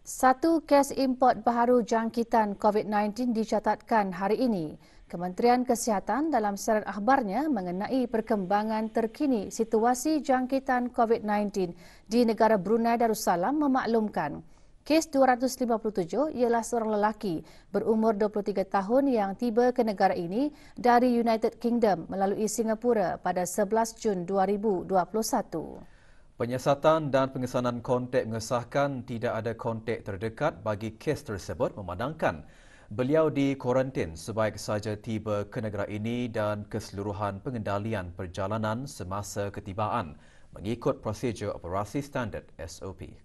Satu kes import baharu jangkitan COVID-19 dicatatkan hari ini. Kementerian Kesihatan dalam siaran akhbarnya mengenai perkembangan terkini situasi jangkitan COVID-19 di negara Brunei Darussalam memaklumkan kes 257 ialah seorang lelaki berumur 23 tahun yang tiba ke negara ini dari United Kingdom melalui Singapura pada 11 Jun 2021. Penyiasatan dan pengesanan kontak mengesahkan tidak ada kontak terdekat bagi kes tersebut memandangkan beliau dikuarantin sebaik saja tiba ke negara ini dan keseluruhan pengendalian perjalanan semasa ketibaan mengikut prosedur operasi standard SOP.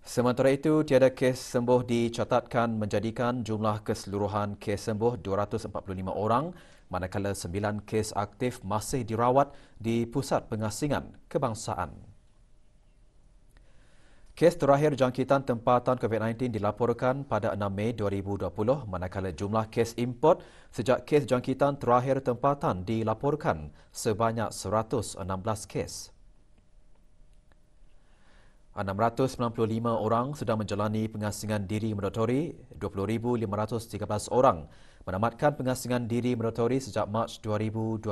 Sementara itu, tiada kes sembuh dicatatkan menjadikan jumlah keseluruhan kes sembuh 245 orang, manakala 9 kes aktif masih dirawat di Pusat Pengasingan Kebangsaan. Kes terakhir jangkitan tempatan COVID-19 dilaporkan pada 6 Mei 2020, manakala jumlah kes import sejak kes jangkitan terakhir tempatan dilaporkan sebanyak 116 kes. 695 orang sedang menjalani pengasingan diri mandatori, 20,513 orang menamatkan pengasingan diri mandatori sejak Mac 2020.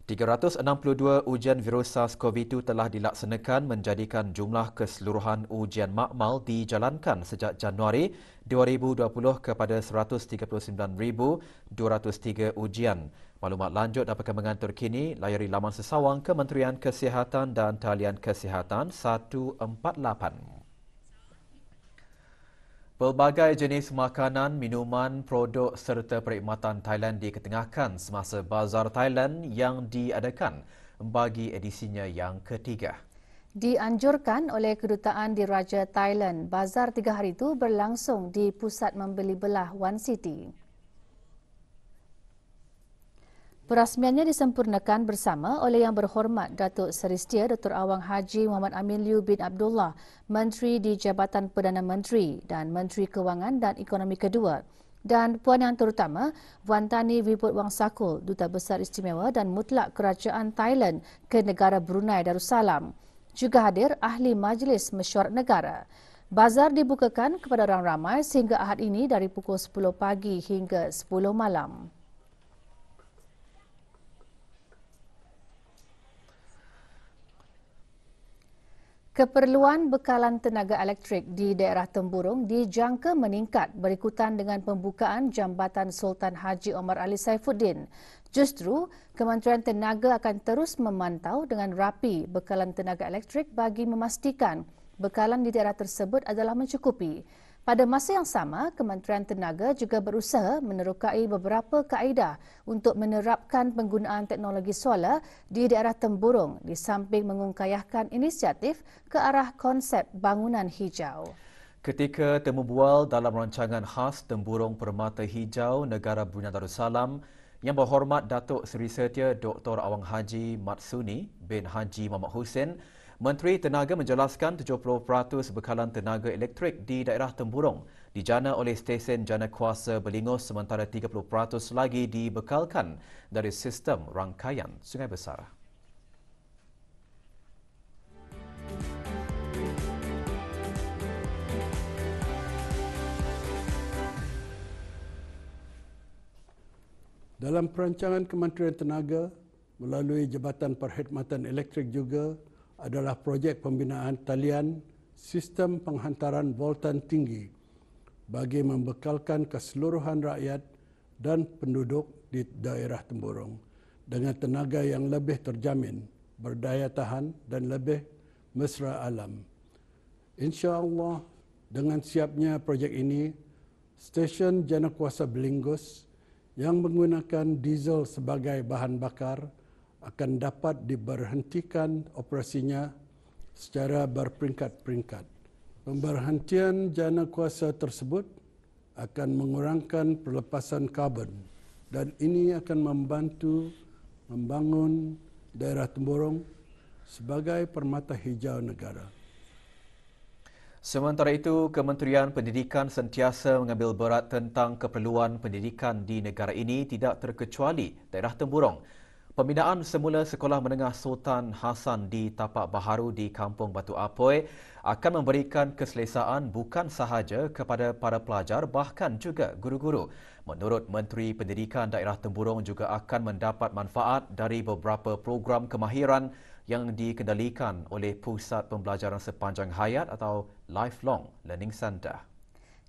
...362 ujian virus SARS-CoV-2 telah dilaksanakan menjadikan jumlah keseluruhan ujian makmal dijalankan sejak Januari 2020 kepada 139,203 ujian. Maklumat lanjut dan perkembangan terkini layari laman sesawang Kementerian Kesihatan dan Talian Kesihatan 148. Pelbagai jenis makanan, minuman, produk serta perkhidmatan Thailand diketengahkan semasa Bazar Thailand yang diadakan bagi edisinya yang ketiga. Dianjurkan oleh Kedutaan Diraja Thailand, bazar 3 hari itu berlangsung di Pusat Membeli Belah One City. Perasmiannya disempurnakan bersama oleh Yang Berhormat Datuk Seri Setia Dr. Awang Haji Muhammad Amin Liu bin Abdullah, Menteri di Jabatan Perdana Menteri dan Menteri Kewangan dan Ekonomi Kedua. Dan Puan Yang Terutama, Wan Tani Wibut Wangsakul, Duta Besar Istimewa dan Mutlak Kerajaan Thailand ke negara Brunei Darussalam. Juga hadir Ahli Majlis Mesyuarat Negara. Bazar dibukakan kepada orang ramai sehingga Ahad ini dari pukul 10 pagi hingga 10 malam. Keperluan bekalan tenaga elektrik di daerah Temburong dijangka meningkat berikutan dengan pembukaan Jambatan Sultan Haji Omar Ali Saifuddin. Justru, Kementerian Tenaga akan terus memantau dengan rapi bekalan tenaga elektrik bagi memastikan bekalan di daerah tersebut adalah mencukupi. Pada masa yang sama, Kementerian Tenaga juga berusaha menerokai beberapa kaedah untuk menerapkan penggunaan teknologi solar di daerah Temburong di samping mengungkayahkan inisiatif ke arah konsep bangunan hijau. Ketika temu bual dalam rancangan khas Temburong Permata Hijau Negara Brunei Darussalam, Yang Berhormat Datuk Seri Setia Dr. Awang Haji Matsuni bin Haji Muhammad Hussein, Menteri Tenaga menjelaskan 70% bekalan tenaga elektrik di daerah Temburong dijana oleh stesen jana kuasa Belingus sementara 30% lagi dibekalkan dari sistem rangkaian Sungai Besar. Dalam perancangan Kementerian Tenaga melalui Jabatan Perkhidmatan Elektrik juga adalah projek pembinaan talian sistem penghantaran voltan tinggi bagi membekalkan keseluruhan rakyat dan penduduk di daerah Temburong dengan tenaga yang lebih terjamin, berdaya tahan dan lebih mesra alam. InsyaAllah dengan siapnya projek ini, stesen jana kuasa Belingus yang menggunakan diesel sebagai bahan bakar akan dapat diberhentikan operasinya secara berperingkat-peringkat. Pemberhentian jana kuasa tersebut akan mengurangkan pelepasan karbon dan ini akan membantu membangun daerah Temburong sebagai permata hijau negara. Sementara itu, Kementerian Pendidikan sentiasa mengambil berat tentang keperluan pendidikan di negara ini tidak terkecuali daerah Temburong. Pembinaan semula Sekolah Menengah Sultan Hassan di Tapak Baharu di Kampung Batu Apoi akan memberikan keselesaan bukan sahaja kepada para pelajar bahkan juga guru-guru. Menurut Menteri Pendidikan Daerah Temburong juga akan mendapat manfaat dari beberapa program kemahiran yang dikendalikan oleh Pusat Pembelajaran Sepanjang Hayat atau Lifelong Learning Centre.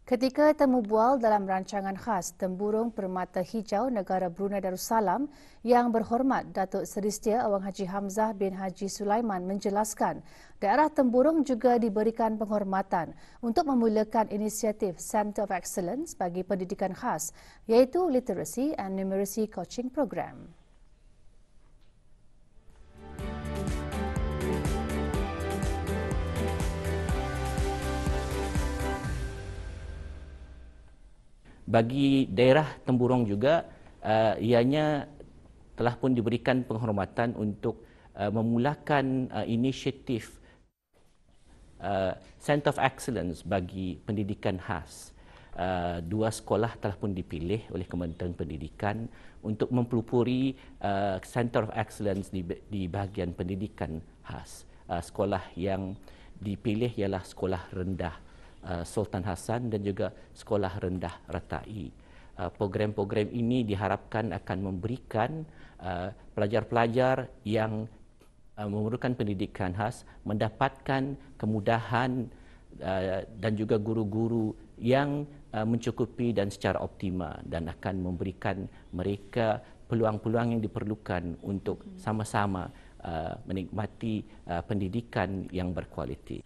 Ketika temu bual dalam rancangan khas Temburong Permata Hijau Negara Brunei Darussalam, Yang Berhormat Datuk Seri Setia Awang Haji Hamzah bin Haji Sulaiman menjelaskan, daerah Temburong juga diberikan penghormatan untuk memulakan inisiatif Centre of Excellence bagi pendidikan khas, iaitu Literacy and Numeracy Coaching Program. Bagi daerah Temburong juga, ianya telah pun diberikan penghormatan untuk memulakan inisiatif Centre of Excellence bagi pendidikan khas. Dua sekolah telah pun dipilih oleh Kementerian Pendidikan untuk mempelopori Centre of Excellence di bahagian pendidikan khas. Sekolah yang dipilih ialah sekolah rendah Sultan Hassan dan juga Sekolah Rendah Ratai. Program-program ini diharapkan akan memberikan pelajar-pelajar yang memerlukan pendidikan khas mendapatkan kemudahan dan juga guru-guru yang mencukupi dan secara optimal dan akan memberikan mereka peluang-peluang yang diperlukan untuk sama-sama menikmati pendidikan yang berkualiti.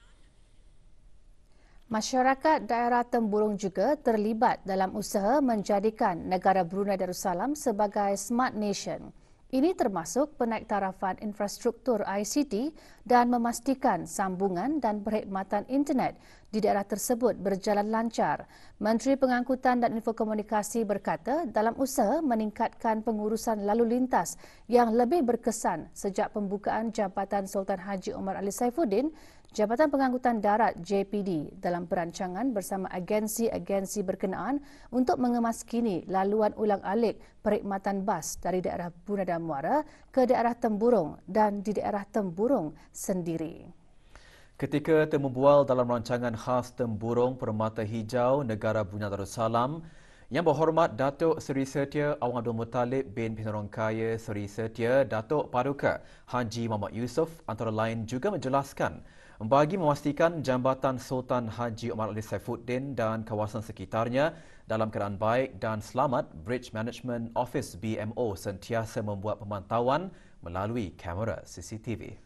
Masyarakat daerah Temburong juga terlibat dalam usaha menjadikan negara Brunei Darussalam sebagai Smart Nation. Ini termasuk penaiktarafan infrastruktur ICT dan memastikan sambungan dan perkhidmatan internet di daerah tersebut berjalan lancar. Menteri Pengangkutan dan Infokomunikasi berkata dalam usaha meningkatkan pengurusan lalu lintas yang lebih berkesan sejak pembukaan Jabatan Sultan Haji Omar Ali Saifuddin, Jabatan Pengangkutan Darat JPD dalam perancangan bersama agensi-agensi berkenaan untuk mengemaskini laluan ulang-alik perkhidmatan bas dari daerah Buna dan Muara ke daerah Temburong dan di daerah Temburong sendiri. Ketika temu bual dalam rancangan khas Temburong Permata Hijau Negara Brunei Darussalam, Yang Berhormat Datuk Seri Setia Awang Abdul Muttalib bin Peneronkaya Seri Setia Datuk Paduka Haji Muhammad Yusof antara lain juga menjelaskan bagi memastikan Jambatan Sultan Haji Omar Ali Saifuddin dan kawasan sekitarnya dalam keadaan baik dan selamat, Bridge Management Office BMO sentiasa membuat pemantauan melalui kamera CCTV.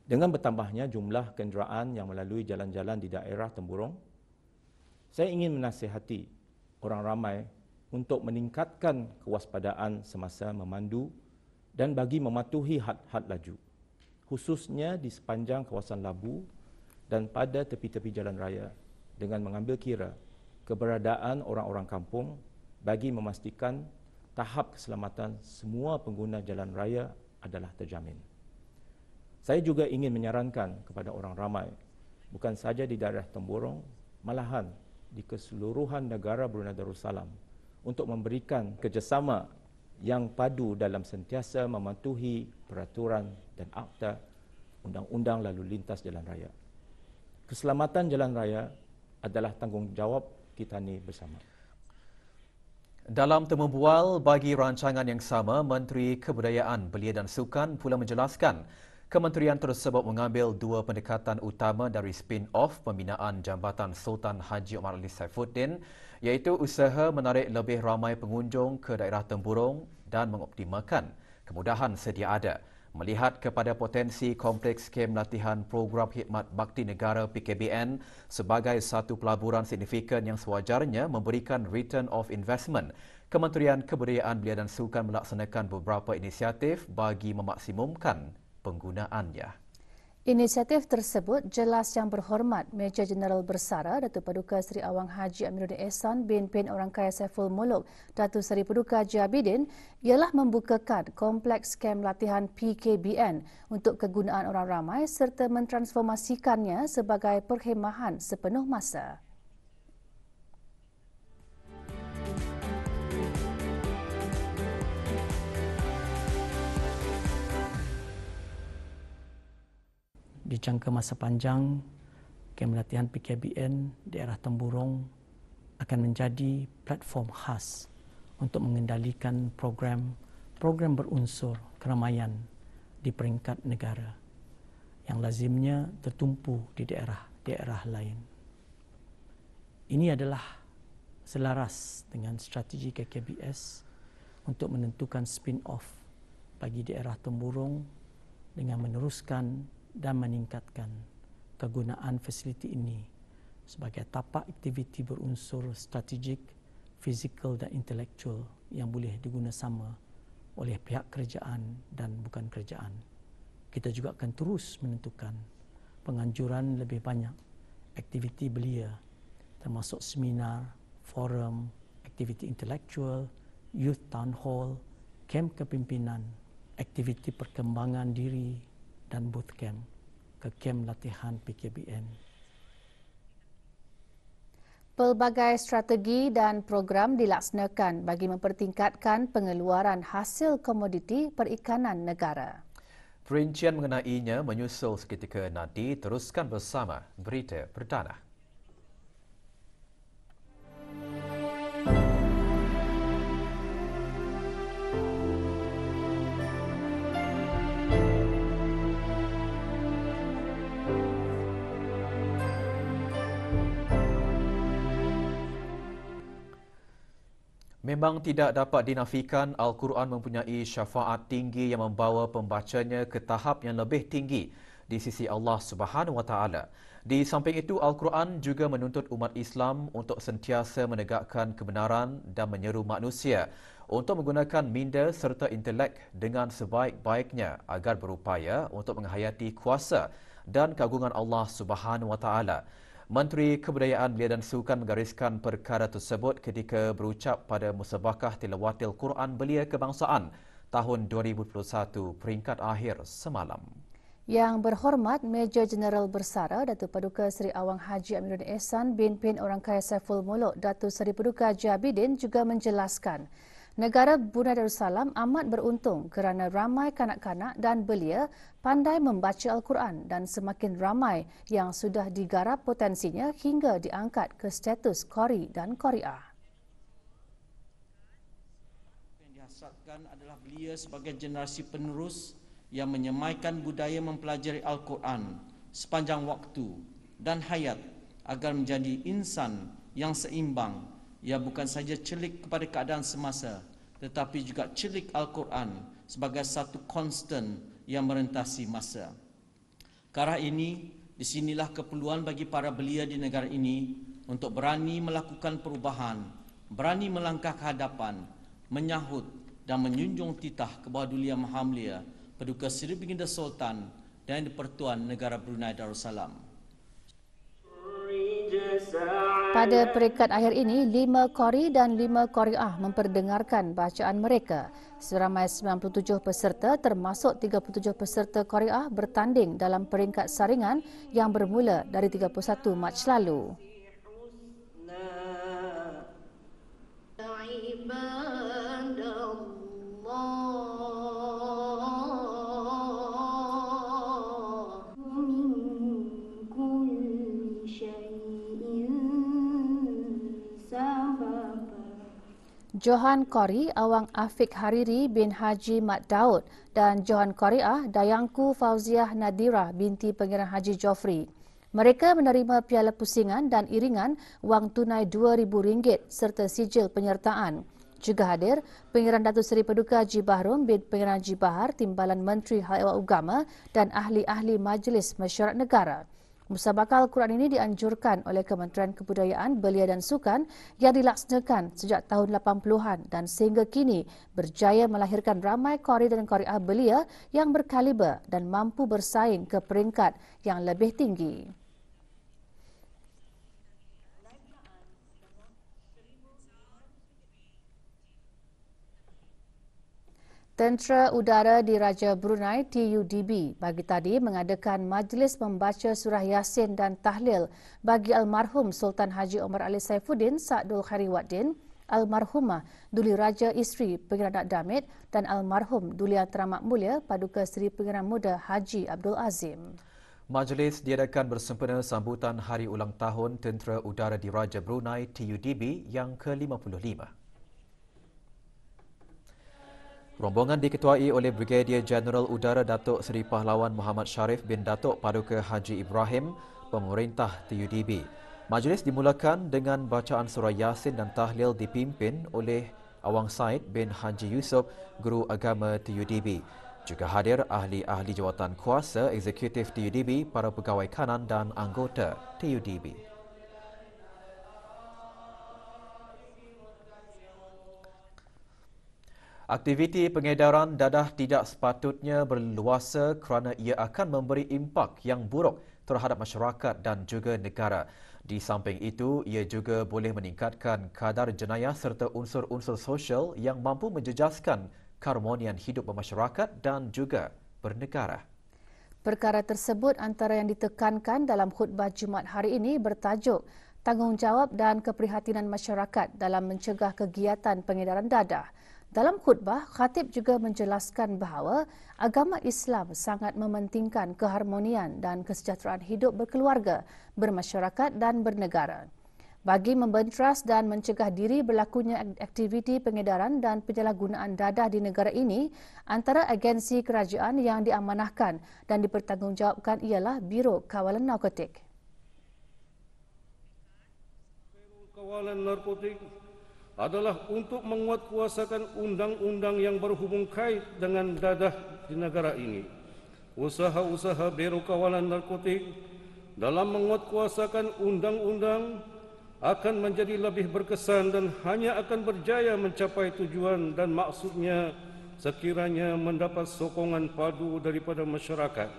Dengan bertambahnya jumlah kenderaan yang melalui jalan-jalan di daerah Temburong, saya ingin menasihati orang ramai untuk meningkatkan kewaspadaan semasa memandu dan bagi mematuhi had-had laju, khususnya di sepanjang kawasan Labu dan pada tepi-tepi jalan raya dengan mengambil kira keberadaan orang-orang kampung bagi memastikan tahap keselamatan semua pengguna jalan raya adalah terjamin. Saya juga ingin menyarankan kepada orang ramai, bukan saja di daerah Temburong, malahan di keseluruhan negara Brunei Darussalam untuk memberikan kerjasama yang padu dalam sentiasa mematuhi peraturan dan akta undang-undang lalu lintas jalan raya. Keselamatan jalan raya adalah tanggungjawab kita ni bersama. Dalam temu bual bagi rancangan yang sama, Menteri Kebudayaan, Belia dan Sukan pula menjelaskan kementerian tersebut mengambil dua pendekatan utama dari spin-off pembinaan Jambatan Sultan Haji Omar Ali Saifuddin, iaitu usaha menarik lebih ramai pengunjung ke daerah Temburong dan mengoptimalkan kemudahan sedia ada. Melihat kepada potensi kompleks skem latihan program khidmat bakti negara PKBN sebagai satu pelaburan signifikan yang sewajarnya memberikan return of investment, Kementerian Kebudayaan, Belia dan Sukan melaksanakan beberapa inisiatif bagi memaksimumkan penggunaannya. Inisiatif tersebut jelas Yang Berhormat Major Jeneral Bersara Datuk Paduka Seri Awang Haji Amiruddin Ehsan bin Orang Kaya Saiful Muluk Datuk Seri Paduka Haji Abidin ialah membukakan kompleks kem latihan PKBN untuk kegunaan orang ramai serta mentransformasikannya sebagai perkhemahan sepenuh masa. Di jangka masa panjang, kem latihan PKBN daerah Temburong akan menjadi platform khas untuk mengendalikan program berunsur keramaian di peringkat negara yang lazimnya tertumpu di daerah-daerah lain. Ini adalah selaras dengan strategi KKBS untuk menentukan spin-off bagi daerah Temburong dengan meneruskan dan meningkatkan kegunaan fasiliti ini sebagai tapak aktiviti berunsur strategik, fizikal dan intelektual yang boleh digunakan sama oleh pihak kerajaan dan bukan kerajaan. Kita juga akan terus menentukan penganjuran lebih banyak aktiviti belia termasuk seminar, forum, aktiviti intelektual, youth town hall, kem kepimpinan, aktiviti perkembangan diri dan bootcamp ke kem latihan PKBN. Pelbagai strategi dan program dilaksanakan bagi mempertingkatkan pengeluaran hasil komoditi perikanan negara. Perincian mengenainya menyusul seketika nanti. Teruskan bersama Berita Perdana. Memang tidak dapat dinafikan Al-Quran mempunyai syafaat tinggi yang membawa pembacanya ke tahap yang lebih tinggi di sisi Allah Subhanahu Wa Taala. Di samping itu, Al-Quran juga menuntut umat Islam untuk sentiasa menegakkan kebenaran dan menyeru manusia untuk menggunakan minda serta intelek dengan sebaik-baiknya agar berupaya untuk menghayati kuasa dan keagungan Allah Subhanahu Wa Taala. Menteri Kebudayaan, Belia dan Sukan menggariskan perkara tersebut ketika berucap pada Musabakah Tilawatil Quran Belia Kebangsaan tahun 2021 peringkat akhir semalam. Yang Berhormat Major Jeneral Bersara Datuk Paduka Seri Awang Haji Amiruddin Ehsan bin Orang Kaya Saiful Muluk Datuk Seri Paduka Haji Abidin juga menjelaskan negara Brunei Darussalam amat beruntung kerana ramai kanak-kanak dan belia pandai membaca Al-Quran dan semakin ramai yang sudah digarap potensinya hingga diangkat ke status Qari dan Qari'ah. Yang dihasratkan adalah belia sebagai generasi penerus yang menyemaikan budaya mempelajari Al-Quran sepanjang waktu dan hayat agar menjadi insan yang seimbang. Ia bukan saja celik kepada keadaan semasa, tetapi juga celik Al-Quran sebagai satu konstan yang merentasi masa. Kerana ini, disinilah keperluan bagi para belia di negara ini untuk berani melakukan perubahan, berani melangkah ke hadapan, menyahut dan menjunjung titah ke bawah Duli Yang Maha Mulia, Paduka Seri Baginda Sultan dan Di-Pertuan Negara Brunei Darussalam. Pada peringkat akhir ini, 5 Qari dan 5 Qari'ah memperdengarkan bacaan mereka. Seramai 97 peserta termasuk 37 peserta Qari'ah bertanding dalam peringkat saringan yang bermula dari 31 Mac lalu. Johan Qari Awang Afiq Hariri bin Haji Mat Daud dan Johan Qari'ah Dayangku Fauziah Nadira binti Pangeran Haji Joffrey. Mereka menerima piala pusingan dan iringan wang tunai RM2,000 serta sijil penyertaan. Juga hadir Pangeran Datuk Seri Paduka Haji Bahrom bin Pangeran Haji Bahar, Timbalan Menteri Hal Ehwal Agama dan ahli-ahli Majlis Mesyuarat Negara. Musabaqah Al-Quran ini dianjurkan oleh Kementerian Kebudayaan, Belia dan Sukan yang dilaksanakan sejak tahun 80-an dan sehingga kini berjaya melahirkan ramai qari dan qari'ah belia yang berkaliber dan mampu bersaing ke peringkat yang lebih tinggi. Tentera Udara Diraja Brunei TUDB pagi tadi mengadakan majlis membaca surah Yasin dan tahlil bagi almarhum Sultan Haji Omar Ali Saifuddin Sa'dul Khairi Waddin, almarhumah Duli Raja Isteri Pengiran Anak Damit dan almarhum Duli Teramat Mulia Paduka Seri Pengiran Muda Haji Abdul Azim. Majlis diadakan bersempena sambutan Hari Ulang Tahun Tentera Udara Diraja Brunei TUDB yang ke-55. Rombongan diketuai oleh Brigadier Jeneral Udara Datuk Seri Pahlawan Muhammad Sharif bin Datuk Paduka Haji Ibrahim, Pemerintah TUDB. Majlis dimulakan dengan bacaan surah Yasin dan tahlil dipimpin oleh Awang Said bin Haji Yusof, Guru Agama TUDB. Juga hadir ahli-ahli jawatan kuasa eksekutif TUDB, para pegawai kanan dan anggota TUDB. Aktiviti pengedaran dadah tidak sepatutnya berleluasa kerana ia akan memberi impak yang buruk terhadap masyarakat dan juga negara. Di samping itu, ia juga boleh meningkatkan kadar jenayah serta unsur-unsur sosial yang mampu menjejaskan keharmonian hidup bermasyarakat dan juga bernegara. Perkara tersebut antara yang ditekankan dalam khutbah Jumaat hari ini bertajuk Tanggungjawab dan Keprihatinan Masyarakat dalam Mencegah Kegiatan Pengedaran Dadah. Dalam khutbah, khatib juga menjelaskan bahawa agama Islam sangat mementingkan keharmonian dan kesejahteraan hidup berkeluarga, bermasyarakat dan bernegara. Bagi membentras dan mencegah diri berlakunya aktiviti pengedaran dan penyalahgunaan dadah di negara ini, antara agensi kerajaan yang diamanahkan dan dipertanggungjawabkan ialah Biro Kawalan Narkotik. Kawalan Narkotik adalah untuk menguatkuasakan undang-undang yang berhubung kait dengan dadah di negara ini. Usaha-usaha Biro Kawalan Narkotik dalam menguatkuasakan undang-undang akan menjadi lebih berkesan dan hanya akan berjaya mencapai tujuan dan maksudnya sekiranya mendapat sokongan padu daripada masyarakat.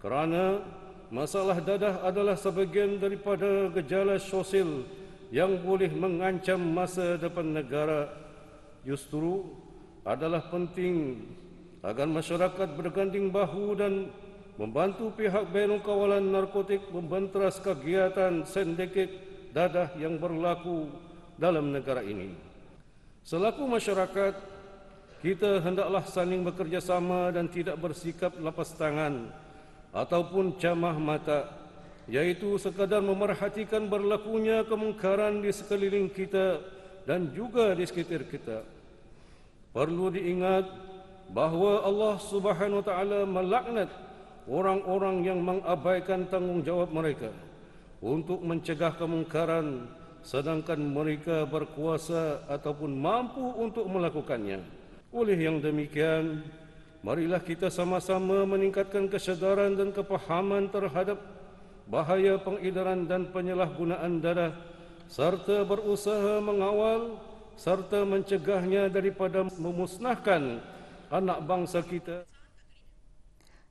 Kerana masalah dadah adalah sebahagian daripada gejala sosial yang boleh mengancam masa depan negara. Justru adalah penting agar masyarakat berganding bahu dan membantu pihak Biro Kawalan Narkotik membentras kegiatan sindiket dadah yang berlaku dalam negara ini. Selaku masyarakat, kita hendaklah saling bekerjasama dan tidak bersikap lepas tangan ataupun camah mata, iaitu sekadar memerhatikan berlakunya kemungkaran di sekeliling kita dan juga di sekitar kita. Perlu diingat bahawa Allah Subhanahu Wa Taala melaknat orang-orang yang mengabaikan tanggungjawab mereka untuk mencegah kemungkaran sedangkan mereka berkuasa ataupun mampu untuk melakukannya. Oleh yang demikian, marilah kita sama-sama meningkatkan kesedaran dan kepahaman terhadap bahaya pengedaran dan penyalahgunaan dadah serta berusaha mengawal serta mencegahnya daripada memusnahkan anak bangsa kita.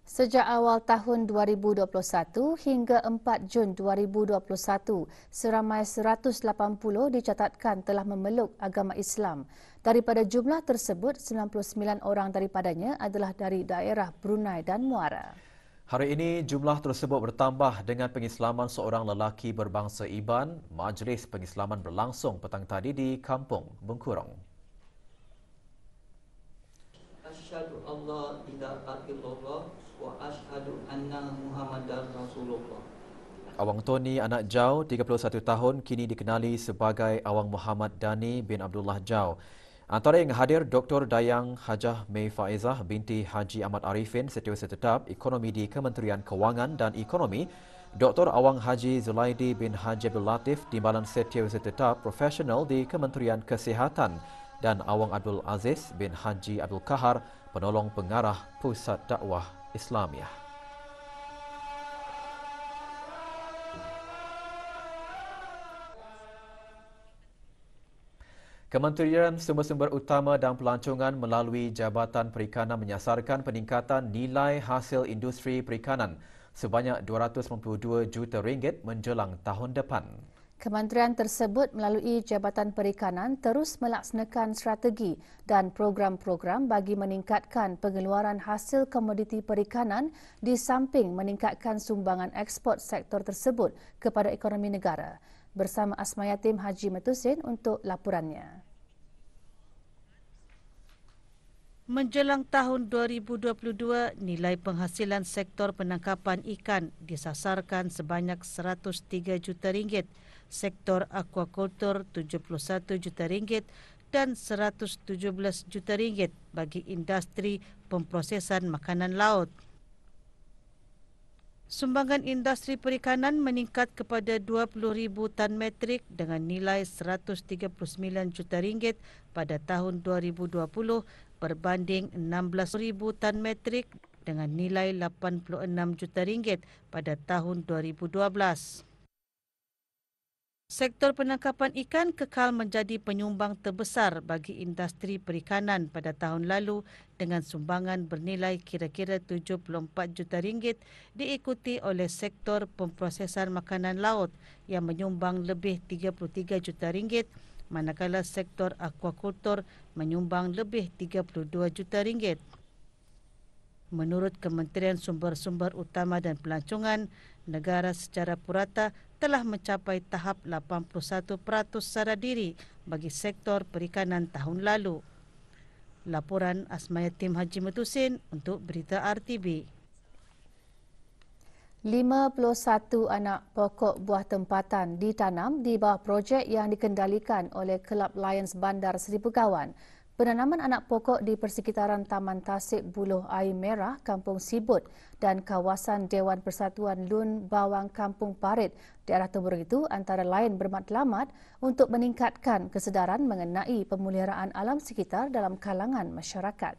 Sejak awal tahun 2021 hingga 4 Jun 2021, seramai 180 dicatatkan telah memeluk agama Islam. Daripada jumlah tersebut, 99 orang daripadanya adalah dari daerah Brunei dan Muara. Hari ini, jumlah tersebut bertambah dengan pengislaman seorang lelaki berbangsa Iban. Majlis pengislaman berlangsung petang tadi di Kampung Bengkurong. Asyhadu alla ilaha illallah wa asyhadu anna Muhammadar Rasulullah. Awang Tony Anak Jau, 31 tahun, kini dikenali sebagai Awang Muhammad Dani bin Abdullah Jau. Antara yang hadir, Dr. Dayang Hajah Mei Faizah binti Haji Ahmad Arifin, Setiausaha Tetap Ekonomi di Kementerian Kewangan dan Ekonomi, Dr. Awang Haji Zulaidi bin Haji Abdul Latif, Timbalan Setiausaha Tetap Profesional di Kementerian Kesihatan, dan Awang Abdul Aziz bin Haji Abdul Kahar, Penolong Pengarah Pusat Dakwah Islamiah. Kementerian Sumber-Sumber Utama dan Pelancongan melalui Jabatan Perikanan menyasarkan peningkatan nilai hasil industri perikanan sebanyak RM292 juta menjelang tahun depan. Kementerian tersebut melalui Jabatan Perikanan terus melaksanakan strategi dan program-program bagi meningkatkan pengeluaran hasil komoditi perikanan di samping meningkatkan sumbangan ekspor sektor tersebut kepada ekonomi negara. Bersama Asmayatim Haji Metusin untuk laporannya. Menjelang tahun 2022, nilai penghasilan sektor penangkapan ikan disasarkan sebanyak RM103 juta, sektor aquacultur RM71 juta dan RM117 juta bagi industri pemprosesan makanan laut. Sumbangan industri perikanan meningkat kepada 20,000 tan metrik dengan nilai RM139 juta pada tahun 2020 berbanding 16,000 tan metrik dengan nilai RM86 juta pada tahun 2012. Sektor penangkapan ikan kekal menjadi penyumbang terbesar bagi industri perikanan pada tahun lalu dengan sumbangan bernilai kira-kira RM74 juta diikuti oleh sektor pemprosesan makanan laut yang menyumbang lebih RM33 juta, manakala sektor aquacultur menyumbang lebih RM32 juta. Menurut Kementerian Sumber-Sumber Utama dan Pelancongan, negara secara purata telah mencapai tahap 81% sara diri bagi sektor perikanan tahun lalu. Laporan Asmayatim Haji Metusin untuk Berita RTB. 51 anak pokok buah tempatan ditanam di bawah projek yang dikendalikan oleh Kelab Lions Bandar Seribu Kawan. Penanaman anak pokok di persekitaran Taman Tasik Buloh Air Merah, Kampung Sibut dan kawasan Dewan Persatuan Lun Bawang Kampung Parit daerah Temburong itu antara lain bermatlamat untuk meningkatkan kesedaran mengenai pemeliharaan alam sekitar dalam kalangan masyarakat.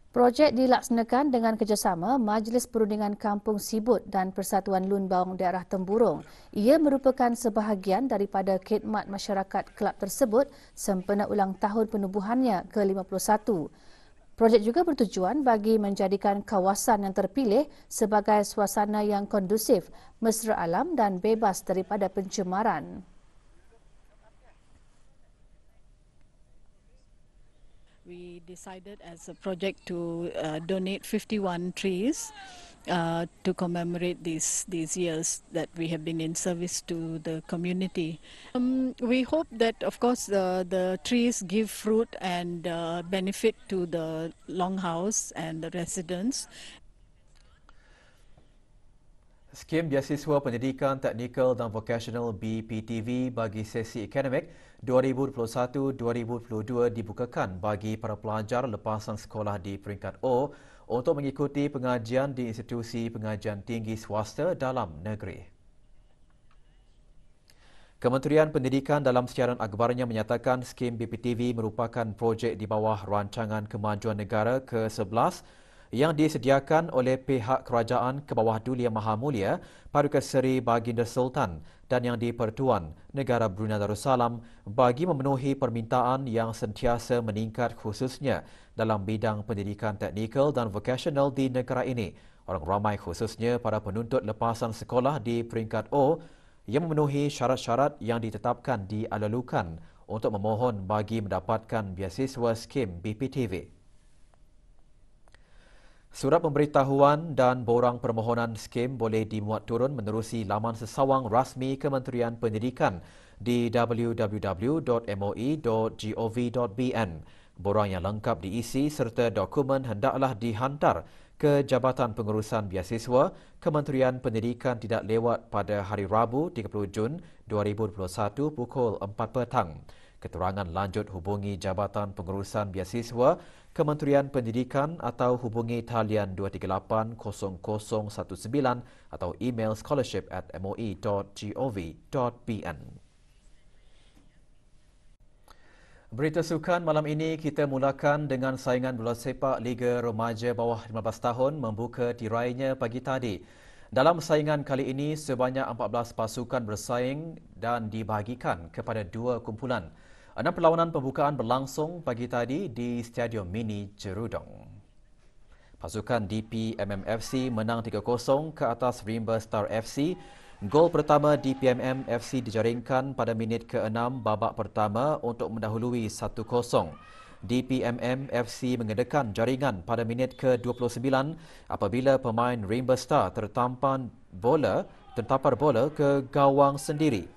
Projek dilaksanakan dengan kerjasama Majlis Perundingan Kampung Sibut dan Persatuan Lun Bawang Daerah Temburong. Ia merupakan sebahagian daripada khidmat masyarakat kelab tersebut sempena ulang tahun penubuhannya ke-51. Projek juga bertujuan bagi menjadikan kawasan yang terpilih sebagai suasana yang kondusif, mesra alam dan bebas daripada pencemaran. We decided as a project to donate 51 trees to commemorate these years that we have been in service to the community. We hope that, of course, the trees give fruit and benefit to the longhouse and the residents. Skim Beasiswa Pendidikan Teknikal dan Vocational BPTV bagi sesi akademik 2021-2022 dibukakan bagi para pelajar lepasan sekolah di peringkat O untuk mengikuti pengajian di institusi pengajian tinggi swasta dalam negeri. Kementerian Pendidikan dalam siaran akhbarnya menyatakan skim BPTV merupakan projek di bawah Rancangan Kemajuan Negara ke-11 yang disediakan oleh pihak kerajaan ke bawah Duli Yang Maha Mulia Paduka Seri Baginda Sultan dan yang di-Pertuan Negara Brunei Darussalam bagi memenuhi permintaan yang sentiasa meningkat khususnya dalam bidang pendidikan teknikal dan vocational di negara ini. Orang ramai khususnya para penuntut lepasan sekolah di peringkat O yang memenuhi syarat-syarat yang ditetapkan dialalukan untuk memohon bagi mendapatkan beasiswa skim BPTV. Surat pemberitahuan dan borang permohonan skim boleh dimuat turun menerusi laman sesawang rasmi Kementerian Pendidikan di www.moi.gov.bn. Borang yang lengkap diisi serta dokumen hendaklah dihantar ke Jabatan Pengurusan Beasiswa Kementerian Pendidikan tidak lewat pada hari Rabu 30 Jun 2021 pukul 4 petang. Keterangan lanjut hubungi Jabatan Pengurusan Beasiswa Kementerian Pendidikan atau hubungi talian 238-0019 atau email scholarship@moi.gov.bn. Berita sukan malam ini kita mulakan dengan saingan bola sepak Liga Remaja bawah 15 tahun membuka tirainya pagi tadi. Dalam saingan kali ini, sebanyak 14 pasukan bersaing dan dibahagikan kepada 2 kumpulan. 6 perlawanan pembukaan berlangsung pagi tadi di Stadium Mini Jerudong. Pasukan DPMM FC menang 3-0 ke atas Rimba Star FC. Gol pertama DPMM FC dijaringkan pada minit ke-6 babak pertama untuk mendahului 1-0. DPMM FC mengedakan jaringan pada minit ke-29 apabila pemain Rimba Star tertampar bola ke gawang sendiri.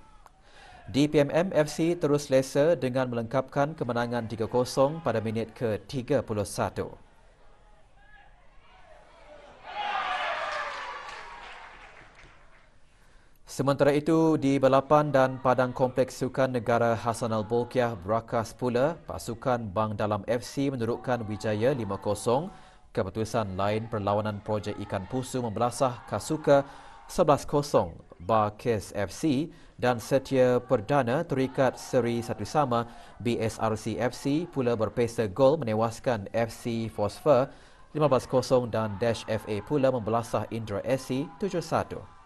DPMM FC terus selesa dengan melengkapkan kemenangan 3-0 pada minit ke-31. Sementara itu, di balapan dan padang kompleks sukan negara Hassan Al-Bolkiah Berakas pula, pasukan Bang Dalam FC menurutkan wijaya 5-0. Keputusan lain perlawanan projek ikan pusu membelasah Kasuka 11-0 Barkes FC dan Setia Perdana terikat seri 1 sama. BSRC FC pula berpesta gol menewaskan FC Fosfor 15-0 dan Dash FA pula membelasah Indra SC 7-1.